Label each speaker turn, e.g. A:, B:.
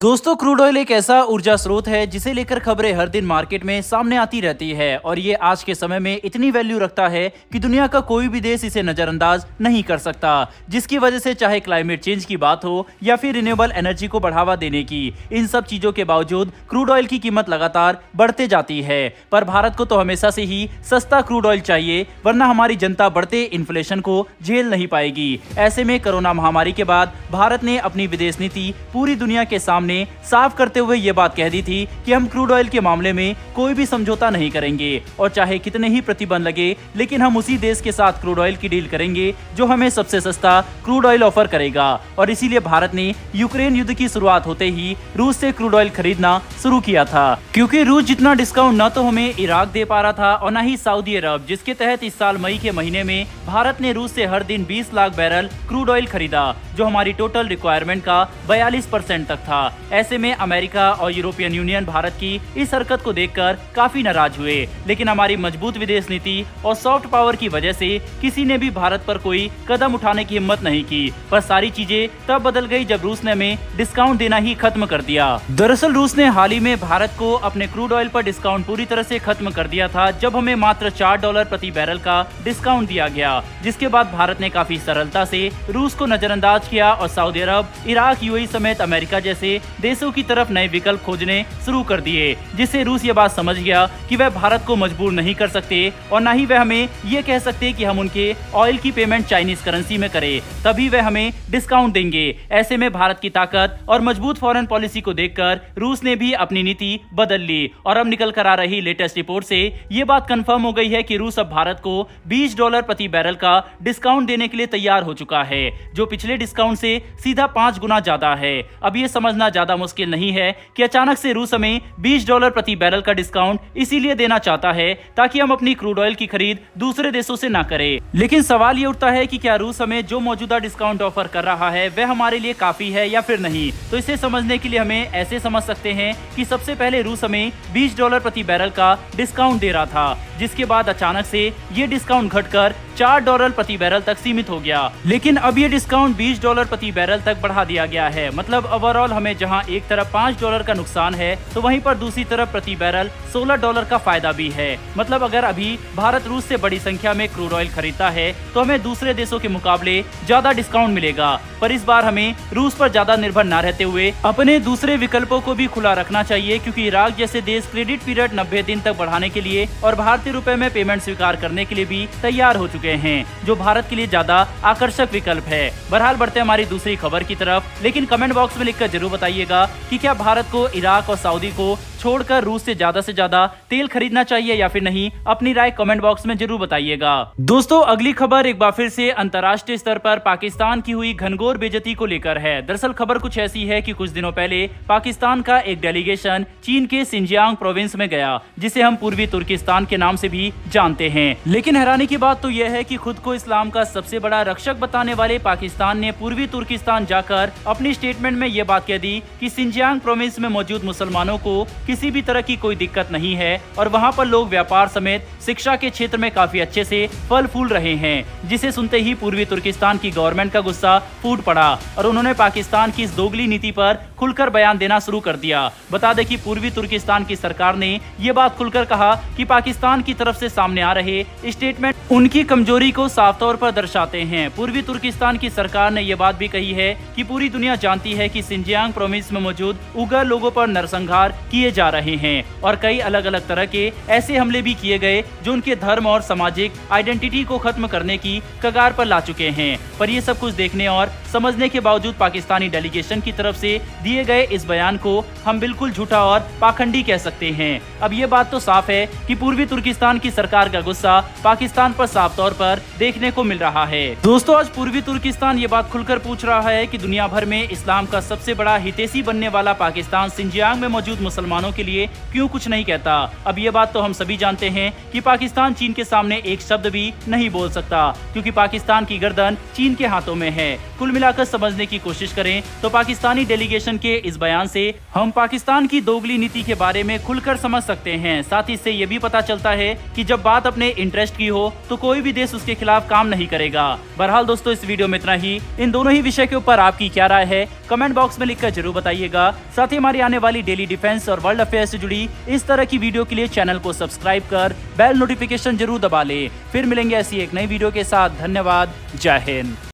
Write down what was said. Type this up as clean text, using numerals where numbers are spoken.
A: दोस्तों, crude oil एक ऐसा ऊर्जा स्रोत है जिसे लेकर खबरें हर दिन मार्केट में सामने आती रहती है और ये आज के समय में इतनी वैल्यू रखता है कि दुनिया का कोई भी देश इसे नजरअंदाज नहीं कर सकता। जिसकी वजह से चाहे क्लाइमेट चेंज की बात हो या फिर रिन्यूएबल एनर्जी को बढ़ावा देने की, इन सब चीजों के बावजूद क्रूड ऑयल की कीमत लगातार बढ़ते जाती है। पर भारत को तो हमेशा से ही सस्ता क्रूड ऑयल चाहिए, वरना हमारी जनता बढ़ते इन्फ्लेशन को झेल नहीं पाएगी। ऐसे में कोरोना महामारी के बाद भारत ने अपनी विदेश नीति पूरी दुनिया के सामने साफ करते हुए ये बात कह दी थी कि हम क्रूड ऑयल के मामले में कोई भी समझौता नहीं करेंगे और चाहे कितने ही प्रतिबंध लगे, लेकिन हम उसी देश के साथ क्रूड ऑयल की डील करेंगे जो हमें सबसे सस्ता क्रूड ऑयल ऑफर करेगा। और इसीलिए भारत ने यूक्रेन युद्ध की शुरुआत होते ही रूस से क्रूड ऑयल खरीदना शुरू किया था, क्योंकि रूस जितना डिस्काउंट न तो हमें इराक दे पा रहा था और न ही सऊदी अरब, जिसके तहत इस साल मई के महीने में भारत ने रूस से हर दिन 20 लाख बैरल क्रूड ऑयल खरीदा, जो हमारी टोटल रिक्वायरमेंट का 42% तक था। ऐसे में अमेरिका और यूरोपियन यूनियन भारत की इस हरकत को देखकर काफी नाराज हुए, लेकिन हमारी मजबूत विदेश नीति और सॉफ्ट पावर की वजह से किसी ने भी भारत पर कोई कदम उठाने की हिम्मत नहीं की। पर सारी चीजें तब बदल गई जब रूस ने हमें डिस्काउंट देना ही खत्म कर दिया। दरअसल रूस ने हाल ही में भारत को अपने क्रूड ऑयल पर डिस्काउंट पूरी तरह से खत्म कर दिया था, जब हमें मात्र $4 प्रति बैरल का डिस्काउंट दिया गया, जिसके बाद भारत ने काफी सरलता से रूस को नजरअंदाज किया और सऊदी अरब, इराक, यूएई समेत अमेरिका जैसे देशों की तरफ नए विकल्प खोजने शुरू कर दिए, जिससे रूस ये बात समझ गया कि वह भारत को मजबूर नहीं कर सकते और न ही वह हमें ये कह सकते कि हम उनके ऑयल की पेमेंट चाइनीज करेंसी में करें, तभी वह हमें डिस्काउंट देंगे। ऐसे में भारत की ताकत और मजबूत फॉरेन पॉलिसी को देखकर रूस ने भी अपनी नीति बदल ली और अब निकल कर आ रही लेटेस्ट रिपोर्ट से ये बात कंफर्म हो गई है कि रूस अब भारत को $20 प्रति बैरल का डिस्काउंट देने के लिए तैयार हो चुका है, जो पिछले डिस्काउंट से सीधा 5 गुना ज्यादा है। अब ये समझना ज्यादा मुश्किल नहीं है कि अचानक से रूस हमें $20 प्रति बैरल का डिस्काउंट इसीलिए देना चाहता है ताकि हम अपनी क्रूड ऑयल की खरीद दूसरे देशों से ना करें। लेकिन सवाल ये उठता है कि क्या रूस हमें जो मौजूदा डिस्काउंट ऑफर कर रहा है वह हमारे लिए काफी है या फिर नहीं। तो इसे समझने के लिए हमें ऐसे समझ सकते हैं कि सबसे पहले रूस हमें $20 प्रति बैरल का डिस्काउंट दे रहा था, जिसके बाद अचानक से ये डिस्काउंट घटकर $4 प्रति बैरल तक सीमित हो गया। लेकिन अब ये डिस्काउंट $20 प्रति बैरल तक बढ़ा दिया गया है। मतलब ओवरऑल हमें जहां एक तरफ $5 का नुकसान है, तो वहीं पर दूसरी तरफ प्रति बैरल $16 का फायदा भी है। मतलब अगर अभी भारत रूस से बड़ी संख्या में क्रूड ऑयल खरीदता है तो हमें दूसरे देशों के मुकाबले ज्यादा डिस्काउंट मिलेगा। पर इस बार हमें रूस पर ज्यादा निर्भर न रहते हुए अपने दूसरे विकल्पों को भी खुला रखना चाहिए, क्योंकि इराक जैसे देश क्रेडिट पीरियड 90 दिन तक बढ़ाने के लिए और भारतीय रुपए में पेमेंट स्वीकार करने के लिए भी तैयार हो चुके हैं, जो भारत के लिए ज्यादा आकर्षक विकल्प है। बहरहाल बढ़ते हमारी दूसरी खबर की तरफ, लेकिन कमेंट बॉक्स में लिखकर जरूर बताइएगा कि क्या भारत को इराक और सऊदी को छोड़कर रूस से ज्यादा तेल खरीदना चाहिए या फिर नहीं। अपनी राय कमेंट बॉक्स में जरूर बताइएगा। दोस्तों, अगली खबर एक बार फिर से अंतर्राष्ट्रीय स्तर पर पाकिस्तान की हुई घनघोर बेइज्जती को लेकर है। दरअसल खबर कुछ ऐसी है कि कुछ दिनों पहले पाकिस्तान का एक डेलीगेशन चीन के सिंजियांग प्रोविंस में गया, जिसे हम पूर्वी तुर्किस्तान के नाम से भी जानते हैं। लेकिन हैरानी की बात तो यह है कि खुद को इस्लाम का सबसे बड़ा रक्षक बताने वाले पाकिस्तान ने पूर्वी तुर्किस्तान जाकर अपनी स्टेटमेंट में ये बात कह दी कि सिंजियांग प्रोविंस में मौजूद मुसलमानों को किसी भी तरह की कोई दिक्कत नहीं है और वहाँ पर लोग व्यापार समेत शिक्षा के क्षेत्र में काफी अच्छे से फल फूल रहे हैं। जिसे सुनते ही पूर्वी तुर्किस्तान की गवर्नमेंट का गुस्सा फूट पड़ा और उन्होंने पाकिस्तान की इस दोगली नीति पर खुलकर बयान देना शुरू कर दिया। बता दें कि पूर्वी तुर्किस्तान की सरकार ने ये बात खुलकर कहा कि पाकिस्तान की तरफ से सामने आ रहे स्टेटमेंट उनकी कमजोरी को साफ तौर पर दर्शाते हैं। पूर्वी तुर्किस्तान की सरकार ने यह बात भी कही है कि पूरी दुनिया जानती है कि सिंजियांग प्रोविंस में मौजूद उइगर लोगों पर नरसंहार किए जा रहे हैं और कई अलग अलग तरह के ऐसे हमले भी किए गए जो उनके धर्म और सामाजिक आइडेंटिटी को खत्म करने की कगार पर ला चुके हैं। पर ये सब कुछ देखने और समझने के बावजूद पाकिस्तानी डेलीगेशन की तरफ से दिए गए इस बयान को हम बिल्कुल झूठा और पाखंडी कह सकते हैं। अब ये बात तो साफ है कि पूर्वी तुर्किस्तान की सरकार का गुस्सा पाकिस्तान पर साफ तौर पर देखने को मिल रहा है। दोस्तों, आज पूर्वी तुर्किस्तान ये बात खुलकर पूछ रहा है कि दुनिया भर में इस्लाम का सबसे बड़ा हितैषी बनने वाला पाकिस्तान सिंजियांग में मौजूद मुसलमानों के लिए क्यों कुछ नहीं कहता। अब ये बात तो हम सभी जानते हैं कि पाकिस्तान चीन के सामने एक शब्द भी नहीं बोल सकता, क्योंकि पाकिस्तान की गर्दन चीन के हाथों में है। कुल मिलाकर समझने की कोशिश करें तो पाकिस्तानी डेलीगेशन के इस बयान से हम पाकिस्तान की दोगली नीति के बारे में खुलकर समझ सकते हैं। साथ ही इससे ये भी पता चलता है कि जब बात अपने इंटरेस्ट की हो तो कोई भी देश उसके खिलाफ काम नहीं करेगा। बहरहाल दोस्तों, इस वीडियो में इतना ही। इन दोनों ही विषय के ऊपर आपकी क्या राय है कमेंट बॉक्स में लिखकर जरूर बताइएगा। साथ ही हमारी आने वाली डेली डिफेंस और वर्ल्ड अफेयर से जुड़ी इस तरह की वीडियो के लिए चैनल को सब्सक्राइब कर बेल नोटिफिकेशन जरूर दबा ले। फिर मिलेंगे ऐसी एक नई वीडियो के साथ। धन्यवाद। जय हिंद।